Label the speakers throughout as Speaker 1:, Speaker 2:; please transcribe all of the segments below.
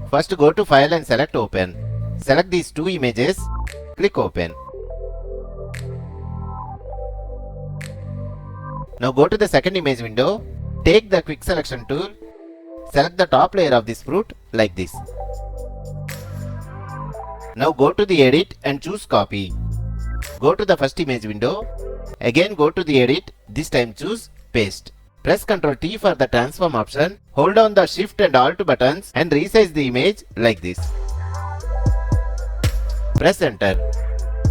Speaker 1: First go to File and select Open. Select these two images. Click Open. Now go to the second image window. Take the Quick Selection tool. Select the top layer of this fruit like this. Now go to the Edit and choose Copy. Go to the first image window. Again go to the Edit. This time choose Paste. Press Ctrl T for the transform option. Hold down the Shift and Alt buttons and resize the image like this. Press Enter.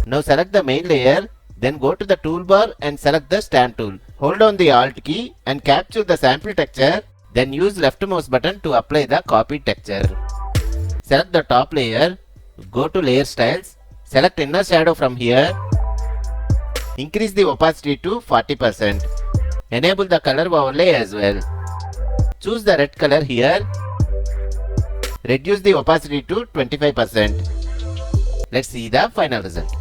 Speaker 1: Now select the main layer. Then go to the toolbar and select the Stamp tool. Hold down the Alt key and capture the sample texture. Then use left mouse button to apply the copied texture. Select the top layer. Go to Layer Styles. Select Inner Shadow from here. Increase the opacity to 40%. Enable the color overlay as well. Choose the red color here. Reduce the opacity to 25%. Let's see the final result.